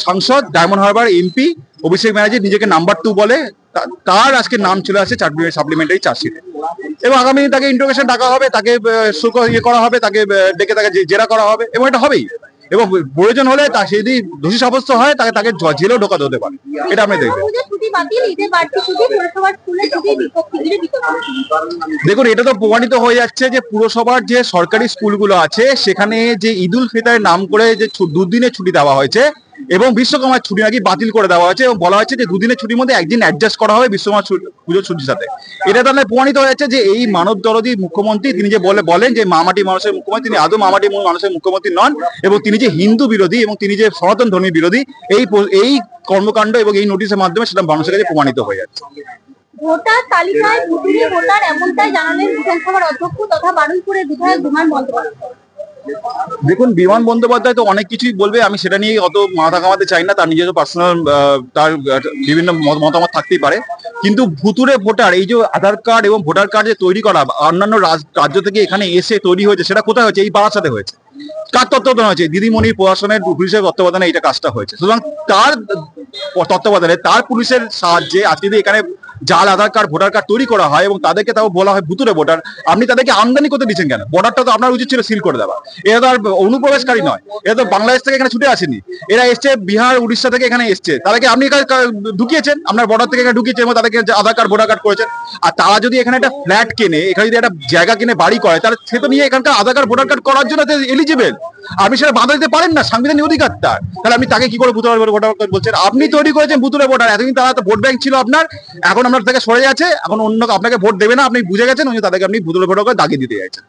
সাংসদ diamond Harbour MP Abhishek Banerjee নিজেকে number 2 বলে, তার আজকে নাম চলে আসে সাপ্লিমেন্টারি চার্জশিটে এবং আগামী দিন তাকে ইন্টারোগেশন ডাকা হবে, তাকে করা হবে, তাকে ডেকে তাকে জেরা করা হবে এবং এটা হবেই এবং প্রয়োজন হলে তা যদি দোষী সাব্যস্ত হয় তাকে তাকে জেলেও ঢোকাতে হতে পারে। এটা আপনি দেখবেন। দেখুন, এটা তো প্রমাণিত হয়ে যাচ্ছে যে পুরসভার যে সরকারি স্কুলগুলো আছে সেখানে যে ঈদ উল ফিতরের নাম করে যে দুদিনের ছুটি দেওয়া হয়েছে এবং বিশ্বকর্মার ছুটি নাকি বাতিল করে দেওয়া হয়েছে এবং বলা হচ্ছে যে দুদিনের ছুটির মধ্যে একদিন অ্যাডজাস্ট করা হবে বিশ্বকর্মা পুজোর ছুটির সাথে। এটা তাহলে প্রমাণিত হয়ে যাচ্ছে যে এই মানব দরদী মুখ্যমন্ত্রী তিনি যে বলেন যে মামাটি মানুষের মুখ্যমন্ত্রী, তিনি আদৌ মামাটি মানুষের মুখ্যমন্ত্রী নন এবং তিনি যে হিন্দু বিরোধী এবং তিনি যে সনাতন ধর্মী বিরোধী এই কর্মকাণ্ড এবং এই নোটিশের মাধ্যমে সেটা মানুষের কাছে প্রমাণিত হয়ে যাচ্ছে। ভোটার তালিকায় ভুতুড়ে ভোটার এমনটাই জানালেন বিধানসভার অধ্যক্ষ তথা বারুইপুরের বিধায়ক বিমান বন্দ্যোপাধ্যায়। দেখুন, বিমান বন্দ্যোপাধ্যায় তো অনেক কিছুই বলবে, আমি সেটা নিয়ে অত মাথা ঘামাতে চাই না, তার নিজস্ব পার্সোনাল তার বিভিন্ন মতামত থাকতেই পারে। কিন্তু ভুতুরে ভোটার, এই যে আধার কার্ড এবং ভোটার কার্ড যে তৈরি করা অন্যান্য রাজ্য থেকে এখানে এসে তৈরি হয়েছে, সেটা কোথায় হয়েছে? এই পাড়ার সাথে হয়েছে। কার তত্ত্বাবধানে হয়েছে? দিদিমণি প্রশাসনের পুলিশের তত্ত্বাবধানে এটা কাজটা হয়েছে। সুতরাং তার তত্ত্বাবধানে, তার পুলিশের সাহায্যে আজকে যদি এখানে জাল আধার কার্ড ভোটার কার্ড তৈরি করা হয় এবং তাদেরকে তাও বলা হয় ভুতুরে ভোটার, আপনি তাদেরকে আমদানি করতে দিচ্ছেন কেন? বর্ডারটা তো আপনার উচিত ছিল সিল করে দেওয়া। এরা তো আর অনুপ্রবেশকারী নয়, এরা তো বাংলাদেশ থেকে এখানে ছুটে আসেনি, এরা এসছে বিহার উড়িষ্যা থেকে এখানে এসছে, তাদেরকে আপনি ঢুকিয়েছেন, আপনার বর্ডার থেকে এখানে ঢুকিয়েছেন এবং তাদেরকে আধার কার্ড ভোটার কার্ড করেছেন। আর তারা যদি এখানে একটা ফ্ল্যাট কেনে, এখানে যদি একটা জায়গা কিনে বাড়ি করে, তাহলে সে তো নিয়ে এখানকার আধার কার্ড ভোটার কার্ড করার জন্য এলিজিবল। আপনি সেটা বাধা দিতে পারেন না, সাংবিধানিক অধিকার তার। তাহলে আপনি তাকে কি করে ভুতুরে ভোটার বলছেন? আপনি তৈরি করেছেন ভুতুরে ভোটার। এতদিন তারা তো ভোট ব্যাংক ছিল আপনার, এখন আপনার থেকে সরে যাচ্ছে, এখন অন্য আপনাকে ভোট দেবে না, আপনি বুঝে গেছেন, তাদেরকে আপনি ভুতুরে ভোটার করে দাগিয়ে দিতে চাইছেন।